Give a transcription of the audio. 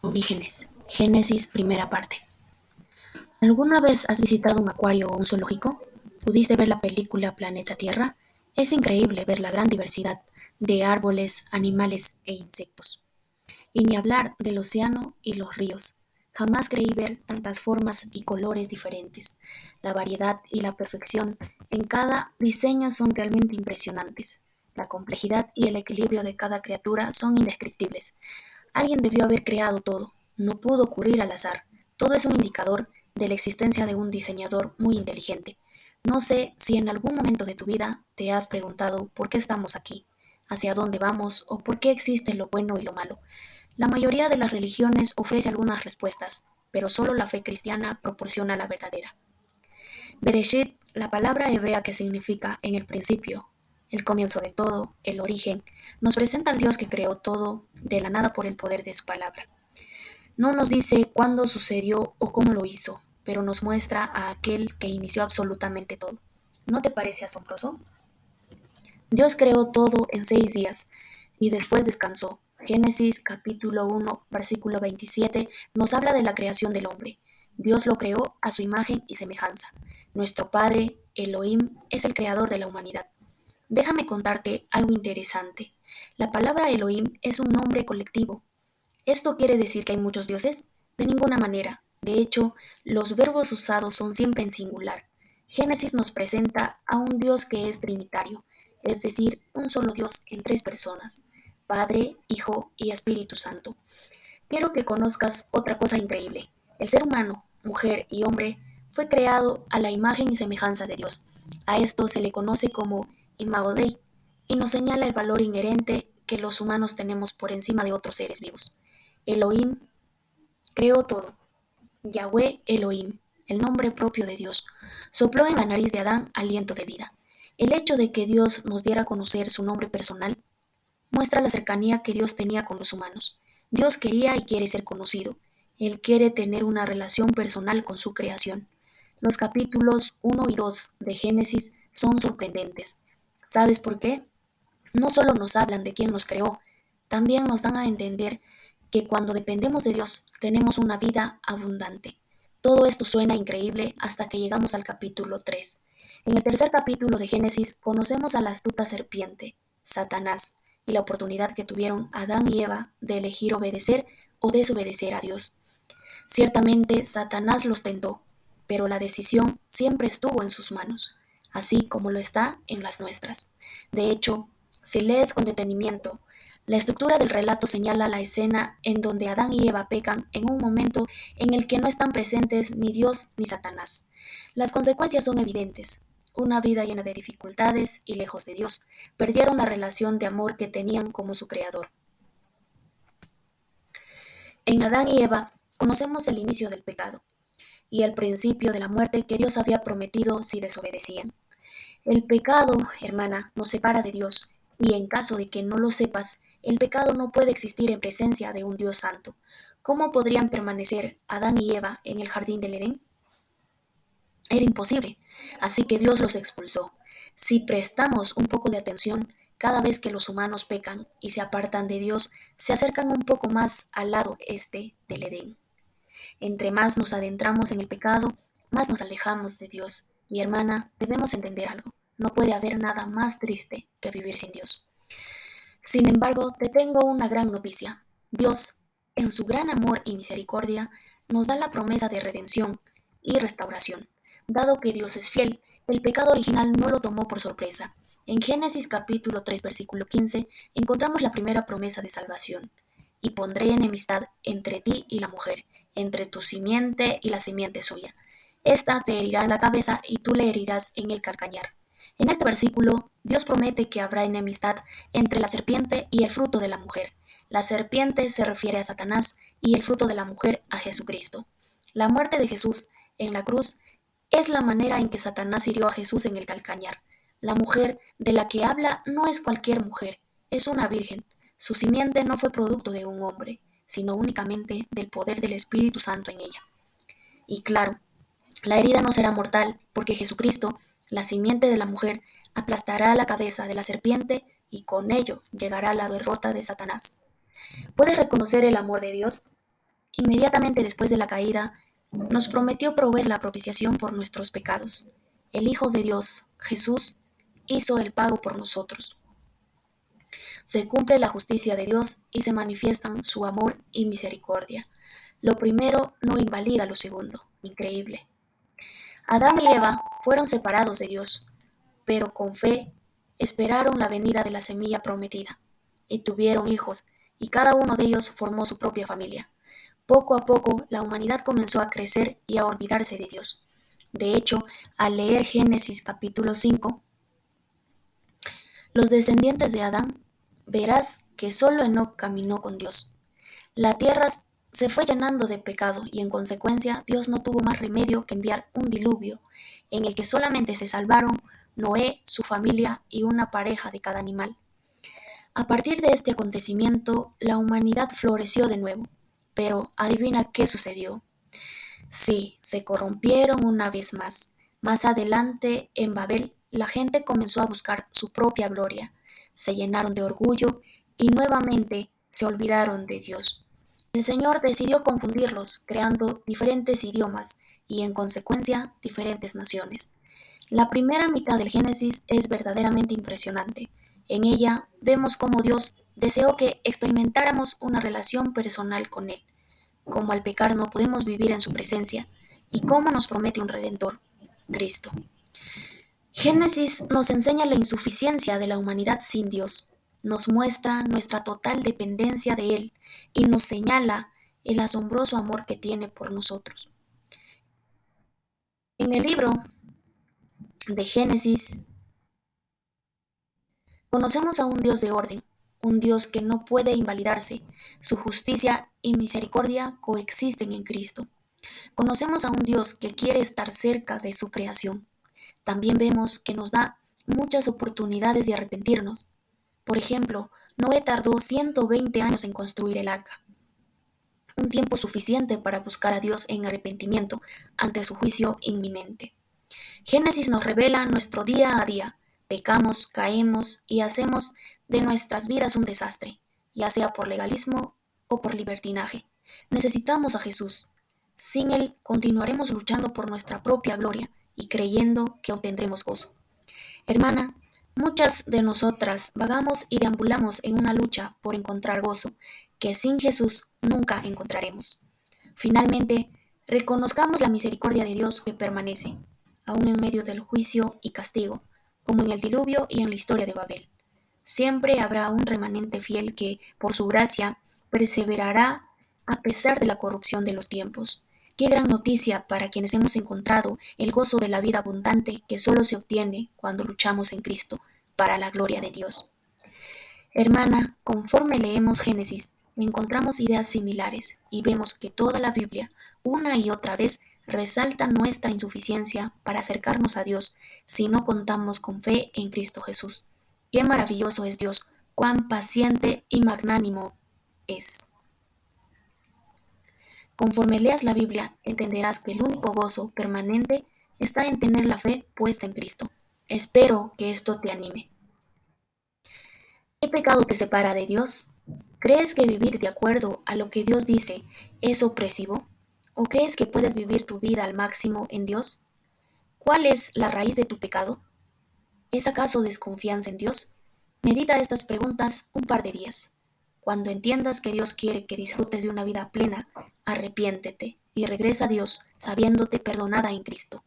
Orígenes. Génesis, primera parte. ¿Alguna vez has visitado un acuario o un zoológico? ¿Pudiste ver la película Planeta Tierra? Es increíble ver la gran diversidad de árboles, animales e insectos. Y ni hablar del océano y los ríos. Jamás creí ver tantas formas y colores diferentes. La variedad y la perfección en cada diseño son realmente impresionantes. La complejidad y el equilibrio de cada criatura son indescriptibles. Alguien debió haber creado todo. No pudo ocurrir al azar. Todo es un indicador de la existencia de un diseñador muy inteligente. No sé si en algún momento de tu vida te has preguntado por qué estamos aquí, hacia dónde vamos o por qué existe lo bueno y lo malo. La mayoría de las religiones ofrece algunas respuestas, pero solo la fe cristiana proporciona la verdadera. Bereshit, la palabra hebrea que significa en el principio, el comienzo de todo, el origen, nos presenta al Dios que creó todo de la nada por el poder de su palabra. No nos dice cuándo sucedió o cómo lo hizo, pero nos muestra a aquel que inició absolutamente todo. ¿No te parece asombroso? Dios creó todo en 6 días y después descansó. Génesis capítulo 1, versículo 27 nos habla de la creación del hombre. Dios lo creó a su imagen y semejanza. Nuestro Padre, Elohim, es el creador de la humanidad. Déjame contarte algo interesante. La palabra Elohim es un nombre colectivo. ¿Esto quiere decir que hay muchos dioses? De ninguna manera. De hecho, los verbos usados son siempre en singular. Génesis nos presenta a un Dios que es trinitario, es decir, un solo Dios en tres personas, Padre, Hijo y Espíritu Santo. Quiero que conozcas otra cosa increíble. El ser humano, mujer y hombre, fue creado a la imagen y semejanza de Dios. A esto se le conoce como Imago Dei y nos señala el valor inherente que los humanos tenemos por encima de otros seres vivos. Elohim creó todo. Yahweh Elohim, el nombre propio de Dios, sopló en la nariz de Adán aliento de vida. El hecho de que Dios nos diera a conocer su nombre personal muestra la cercanía que Dios tenía con los humanos. Dios quería y quiere ser conocido. Él quiere tener una relación personal con su creación. Los capítulos 1 y 2 de Génesis son sorprendentes. ¿Sabes por qué? No solo nos hablan de quién nos creó, también nos dan a entender que cuando dependemos de Dios tenemos una vida abundante. Todo esto suena increíble hasta que llegamos al capítulo 3. En el tercer capítulo de Génesis conocemos a la astuta serpiente, Satanás, y la oportunidad que tuvieron Adán y Eva de elegir obedecer o desobedecer a Dios. Ciertamente Satanás los tentó, pero la decisión siempre estuvo en sus manos, así como lo está en las nuestras. De hecho, si lees con detenimiento, la estructura del relato señala la escena en donde Adán y Eva pecan en un momento en el que no están presentes ni Dios ni Satanás. Las consecuencias son evidentes. Una vida llena de dificultades y lejos de Dios. Perdieron la relación de amor que tenían como su creador. En Adán y Eva conocemos el inicio del pecado y el principio de la muerte que Dios había prometido si desobedecían. El pecado, hermana, nos separa de Dios, y en caso de que no lo sepas, el pecado no puede existir en presencia de un Dios santo. ¿Cómo podrían permanecer Adán y Eva en el jardín del Edén? Era imposible, así que Dios los expulsó. Si prestamos un poco de atención, cada vez que los humanos pecan y se apartan de Dios, se acercan un poco más al lado este del Edén. Entre más nos adentramos en el pecado, más nos alejamos de Dios. Mi hermana, debemos entender algo. No puede haber nada más triste que vivir sin Dios. Sin embargo, te tengo una gran noticia. Dios, en su gran amor y misericordia, nos da la promesa de redención y restauración. Dado que Dios es fiel, el pecado original no lo tomó por sorpresa. En Génesis capítulo 3 versículo 15 encontramos la primera promesa de salvación. Y pondré enemistad entre ti y la mujer, entre tu simiente y la simiente suya. Esta te herirá en la cabeza y tú le herirás en el calcañar. En este versículo, Dios promete que habrá enemistad entre la serpiente y el fruto de la mujer. La serpiente se refiere a Satanás y el fruto de la mujer a Jesucristo. La muerte de Jesús en la cruz es la manera en que Satanás hirió a Jesús en el calcañar. La mujer de la que habla no es cualquier mujer, es una virgen. Su simiente no fue producto de un hombre, sino únicamente del poder del Espíritu Santo en ella. Y claro, la herida no será mortal, porque Jesucristo, la simiente de la mujer, aplastará la cabeza de la serpiente y con ello llegará a la derrota de Satanás. ¿Puedes reconocer el amor de Dios? Inmediatamente después de la caída, nos prometió proveer la propiciación por nuestros pecados. El Hijo de Dios, Jesús, hizo el pago por nosotros. Se cumple la justicia de Dios y se manifiestan su amor y misericordia. Lo primero no invalida lo segundo. Increíble. Adán y Eva fueron separados de Dios, pero con fe esperaron la venida de la semilla prometida, y tuvieron hijos, y cada uno de ellos formó su propia familia. Poco a poco la humanidad comenzó a crecer y a olvidarse de Dios. De hecho, al leer Génesis capítulo 5, los descendientes de Adán, verás que solo Enoc caminó con Dios. La tierra se fue llenando de pecado y en consecuencia Dios no tuvo más remedio que enviar un diluvio en el que solamente se salvaron Noé, su familia y una pareja de cada animal. A partir de este acontecimiento, la humanidad floreció de nuevo. Pero adivina qué sucedió. Sí, se corrompieron una vez más. Más adelante, en Babel, la gente comenzó a buscar su propia gloria, se llenaron de orgullo y nuevamente se olvidaron de Dios. El Señor decidió confundirlos, creando diferentes idiomas y, en consecuencia, diferentes naciones. La primera mitad del Génesis es verdaderamente impresionante. En ella vemos cómo Dios deseó que experimentáramos una relación personal con Él, cómo al pecar no podemos vivir en su presencia y cómo nos promete un Redentor, Cristo. Génesis nos enseña la insuficiencia de la humanidad sin Dios, nos muestra nuestra total dependencia de Él y nos señala el asombroso amor que tiene por nosotros. En el libro de Génesis conocemos a un Dios de orden, un Dios que no puede invalidarse. Su justicia y misericordia coexisten en Cristo. Conocemos a un Dios que quiere estar cerca de su creación. También vemos que nos da muchas oportunidades de arrepentirnos. Por ejemplo, Noé tardó 120 años en construir el arca, un tiempo suficiente para buscar a Dios en arrepentimiento ante su juicio inminente. Génesis nos revela nuestro día a día. Pecamos, caemos y hacemos de nuestras vidas un desastre, ya sea por legalismo o por libertinaje. Necesitamos a Jesús. Sin Él continuaremos luchando por nuestra propia gloria y creyendo que obtendremos gozo. Hermana, muchas de nosotras vagamos y deambulamos en una lucha por encontrar gozo que sin Jesús nunca encontraremos. Finalmente, reconozcamos la misericordia de Dios que permanece, aun en medio del juicio y castigo, como en el diluvio y en la historia de Babel. Siempre habrá un remanente fiel que, por su gracia, perseverará a pesar de la corrupción de los tiempos. Qué gran noticia para quienes hemos encontrado el gozo de la vida abundante que solo se obtiene cuando luchamos en Cristo para la gloria de Dios. Hermana, conforme leemos Génesis, encontramos ideas similares y vemos que toda la Biblia, una y otra vez, resalta nuestra insuficiencia para acercarnos a Dios si no contamos con fe en Cristo Jesús. Qué maravilloso es Dios, cuán paciente y magnánimo es. Conforme leas la Biblia, entenderás que el único gozo permanente está en tener la fe puesta en Cristo. Espero que esto te anime. ¿Qué pecado te separa de Dios? ¿Crees que vivir de acuerdo a lo que Dios dice es opresivo? ¿O crees que puedes vivir tu vida al máximo en Dios? ¿Cuál es la raíz de tu pecado? ¿Es acaso desconfianza en Dios? Medita estas preguntas un par de días. Cuando entiendas que Dios quiere que disfrutes de una vida plena, arrepiéntete y regresa a Dios sabiéndote perdonada en Cristo.